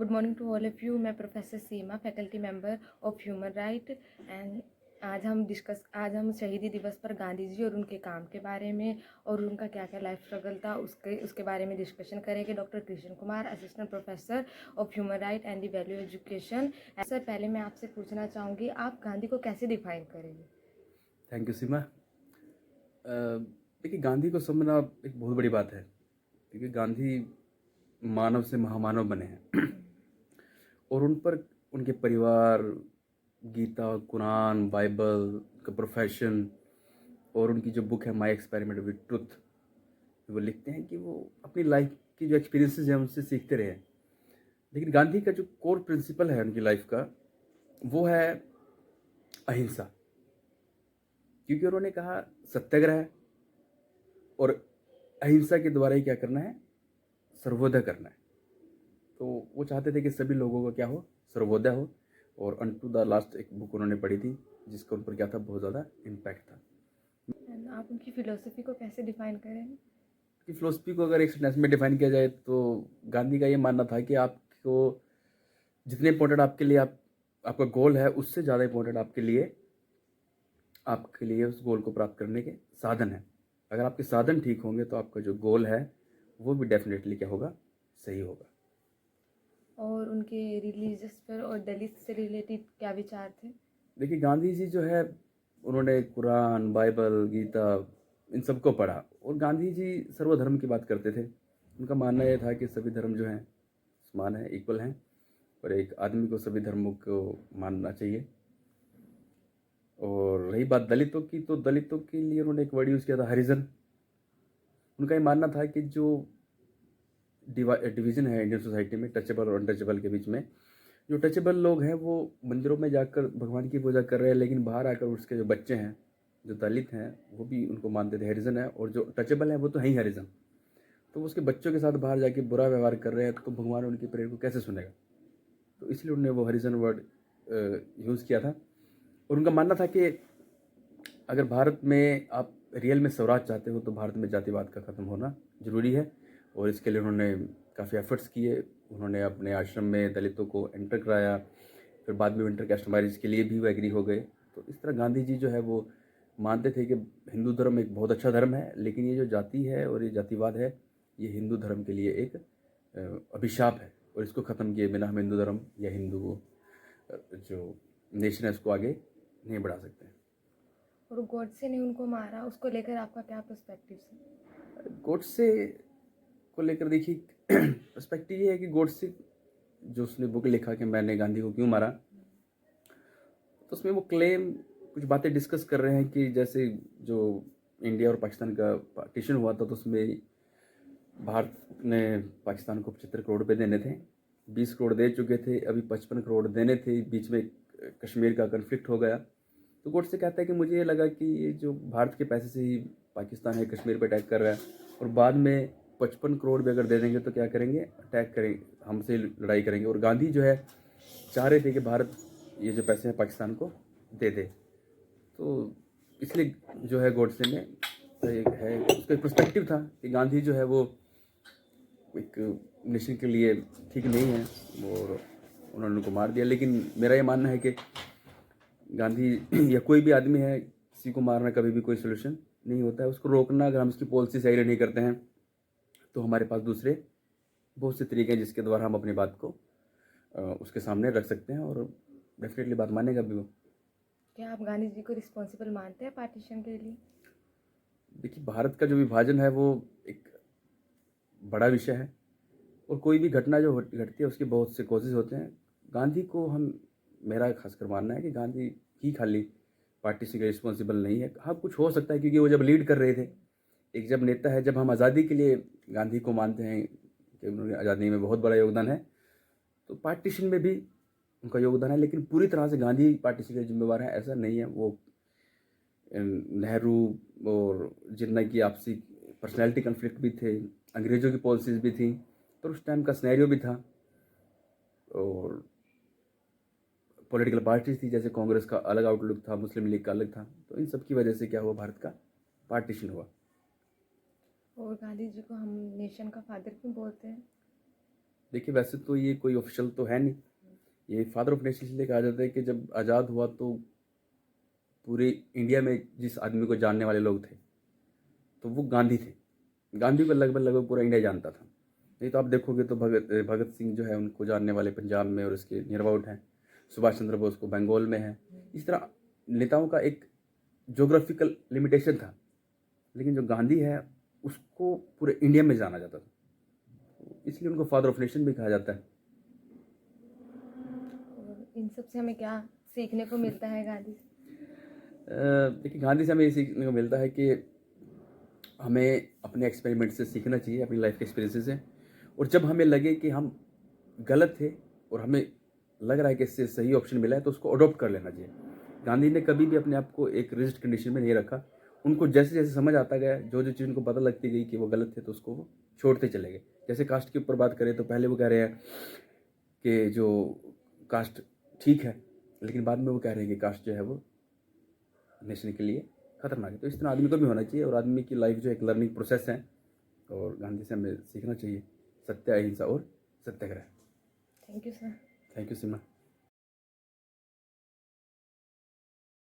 Good morning to all of you. मैं professor Seema, faculty member of human right and आज हम शहीदी दिवस पर गांधी जी और उनके काम के बारे में और उनका क्या क्या लाइफ स्ट्रगल था उसके बारे में डिस्कशन करेंगे। Doctor Krishna Kumar, assistant professor of human right and the value education. Sir, पहले मैं आपसे पूछना चाहूँगी, आप गांधी को कैसे डिफाइन करेंगे? थैंक यू सीमा। देखिए, गांधी को समझना एक बहुत बड़ी बात है, क्योंकि गांधी मानव से महामानव बने हैं और उन पर उनके परिवार, गीता, कुरान, बाइबल का प्रोफेशन और उनकी जो बुक है माई एक्सपेरिमेंट विद ट्रुथ, वो लिखते हैं कि वो अपनी लाइफ की जो एक्सपीरियंसेस हैं उनसे सीखते रहे हैं। लेकिन गांधी का जो कोर प्रिंसिपल है उनकी लाइफ का, वो है अहिंसा। क्योंकि उन्होंने कहा सत्याग्रह और अहिंसा के द्वारा ही क्या करना है, सर्वोदय करना है। तो वो चाहते थे कि सभी लोगों का क्या हो, सर्वोदय हो। और अनटू द लास्ट एक बुक उन्होंने पढ़ी थी जिसका उन पर क्या था, बहुत ज़्यादा इम्पैक्ट था। And आप उनकी फिलोसफी को कैसे डिफाइन करेंगे? कि फिलोसफी को अगर एक सेंटेंस में डिफाइन किया जाए तो गांधी का ये मानना था कि आपको जितने इंपॉर्टेंट आपके लिए आपका गोल है, उससे ज़्यादा इंपॉर्टेंट आपके लिए उस गोल को प्राप्त करने के साधन है। अगर आपके साधन ठीक होंगे तो आपका जो गोल है वो भी डेफिनेटली क्या होगा, सही होगा। और उनके रिलीजियस पर और दलित से रिलेटेड क्या विचार थे? देखिए, गांधी जी जो है, उन्होंने कुरान, बाइबल, गीता, इन सबको पढ़ा और गांधी जी सर्वधर्म की बात करते थे। उनका मानना यह था कि सभी धर्म जो हैं समान हैं, इक्वल हैं, और एक आदमी को सभी धर्मों को मानना चाहिए। और रही बात दलितों की, तो दलितों के लिए उन्होंने एक वर्ड यूज़ किया था, हरिजन। उनका ये मानना था कि जो डिवीज़न है इंडियन सोसाइटी में टचेबल और अनटचेबल के बीच में, जो टचेबल लोग हैं वो मंदिरों में जाकर भगवान की पूजा कर रहे हैं, लेकिन बाहर आकर उसके जो बच्चे हैं, जो दलित हैं, वो भी उनको मानते थे हरिजन है, और जो टचेबल है वो तो है ही हरिजन। तो वो उसके बच्चों के साथ बाहर जाके बुरा व्यवहार कर रहे हैं, तो भगवान उनकी प्रेयर को कैसे सुनेगा। तो इसलिए उन्होंने वो हरिजन वर्ड यूज़ किया था। और उनका मानना था कि अगर भारत में आप रियल में स्वराज चाहते हो तो भारत में जातिवाद का ख़त्म होना ज़रूरी है। और इसके लिए उन्होंने काफ़ी एफर्ट्स किए। उन्होंने अपने आश्रम में दलितों को एंटर कराया, फिर बाद में इंटर कास्ट मैरिज के लिए भी वो एग्री हो गए। तो इस तरह गांधी जी जो है वो मानते थे कि हिंदू धर्म एक बहुत अच्छा धर्म है, लेकिन ये जो जाति है और ये जातिवाद है, ये हिंदू धर्म के लिए एक अभिशाप है, और इसको ख़त्म किए बिना हम हिंदू धर्म या हिंदू जो नेशन है उसको आगे नहीं बढ़ा सकते हैं। और गॉडसे ने उनको मारा, उसको लेकर आपका क्या पर्सपेक्टिव है? गोडसे को लेकर देखिए, पर्सपेक्टिव ये है कि गोडसे जो उसने बुक लिखा कि मैंने गांधी को क्यों मारा, तो उसमें वो क्लेम कुछ बातें डिस्कस कर रहे हैं कि जैसे जो इंडिया और पाकिस्तान का पार्टीशन हुआ था, तो उसमें भारत ने पाकिस्तान को 75 करोड़ रुपये देने थे, 20 करोड़ दे चुके थे, अभी 55 करोड़ देने थे, बीच में कश्मीर का कन्फ्लिक्ट हो गया। तो गोडसे कहता है कि मुझे ये लगा कि ये जो भारत के पैसे से ही पाकिस्तान है कश्मीर पर अटैक कर रहा है, और बाद में 55 करोड़ भी अगर दे देंगे तो क्या करेंगे, अटैक करेंगे, हमसे लड़ाई करेंगे। और गांधी जो है चाह रहे थे कि भारत ये जो पैसे हैं पाकिस्तान को दे दे। तो इसलिए जो है गोडसे में एक है, उसका एक पर्सपेक्टिव था कि गांधी जो है वो एक नेशन के लिए ठीक नहीं है, और उन्होंने उनको मार दिया। लेकिन मेरा ये मानना है कि गांधी या कोई भी आदमी है, किसी को मारना कभी भी कोई सोल्यूशन नहीं होता है। उसको रोकना, अगर हम उसकी पॉलिसी सही नहीं करते हैं तो हमारे पास दूसरे बहुत से तरीके हैं जिसके द्वारा हम अपनी बात को उसके सामने रख सकते हैं, और डेफिनेटली बात मानेगा भी वो। क्या आप गांधी जी को रिस्पॉन्सिबल मानते हैं पार्टीशन के लिए? देखिए, भारत का जो विभाजन है वो एक बड़ा विषय है, और कोई भी घटना जो घटती है उसके बहुत से कॉजेज होते हैं। गांधी को हम मेरा खासकर मानना है कि गांधी ही खाली पार्टीशन के रिस्पॉन्सिबल नहीं है। हाँ, कुछ हो सकता है क्योंकि वो जब लीड कर रहे थे, एक जब नेता है, जब हम आज़ादी के लिए गांधी को मानते हैं कि उन्होंने आज़ादी में बहुत बड़ा योगदान है, तो पार्टीशन में भी उनका योगदान है। लेकिन पूरी तरह से गांधी पार्टीशन के जिम्मेवार हैं ऐसा नहीं है। वो नेहरू और जिन्ना की आपसी पर्सनैलिटी कन्फ्लिक्ट भी थे, अंग्रेज़ों की पॉलिसीज़ भी थी, तो उस टाइम का स्नैरियो भी था, और पॉलिटिकल पार्टीज थी, जैसे कांग्रेस का अलग आउटलुक था, मुस्लिम लीग का अलग था। तो इन सब की वजह से क्या हुआ, भारत का पार्टीशन हुआ। और गांधी जी को हम नेशन का फादर क्यों बोलते हैं? देखिए वैसे तो ये कोई ऑफिशियल तो है नहीं, ये फादर ऑफ नेशन इसलिए कहा जाता है कि जब आज़ाद हुआ तो पूरे इंडिया में जिस आदमी को जानने वाले लोग थे तो वो गांधी थे। गांधी को लगभग लगभग पूरा इंडिया जानता था। नहीं तो आप देखोगे तो भगत भगत सिंह जो है उनको जानने वाले पंजाब में और उसके नियर अबाउट हैं। सुभाष चंद्र बोस को बंगाल में है। इस तरह नेताओं का एक जोग्राफिकल लिमिटेशन था, लेकिन जो गांधी है उसको पूरे इंडिया में जाना जाता था, इसलिए उनको फादर ऑफ नेशन भी कहा जाता है। और इन सब से हमें क्या सीखने को मिलता है गांधी से? देखिए गांधी से हमें ये सीखने को मिलता है कि हमें अपने एक्सपेरिमेंट से सीखना चाहिए, अपनी लाइफ के एक्सपीरियंसेस से, और जब हमें लगे कि हम गलत थे और हमें लग रहा है कि इससे सही ऑप्शन मिला है तो उसको अडॉप्ट कर लेना चाहिए। गांधी ने कभी भी अपने आप को एक रिजिड कंडीशन में नहीं रखा। उनको जैसे जैसे समझ आता गया, जो जो चीज़ उनको पता लगती गई कि वो गलत थे तो उसको वो छोड़ते चले गए। जैसे कास्ट के ऊपर बात करें तो पहले वो कह रहे हैं कि जो कास्ट ठीक है, लेकिन बाद में वो कह रहे हैं कि कास्ट जो है वो नेशन के लिए खतरनाक है। तो इस तरह आदमी को भी होना चाहिए, और आदमी की लाइफ जो एक लर्निंग प्रोसेस है, और गांधी से हमें सीखना चाहिए सत्य, अहिंसा और सत्याग्रह। Thank you sir. Thank you Seema.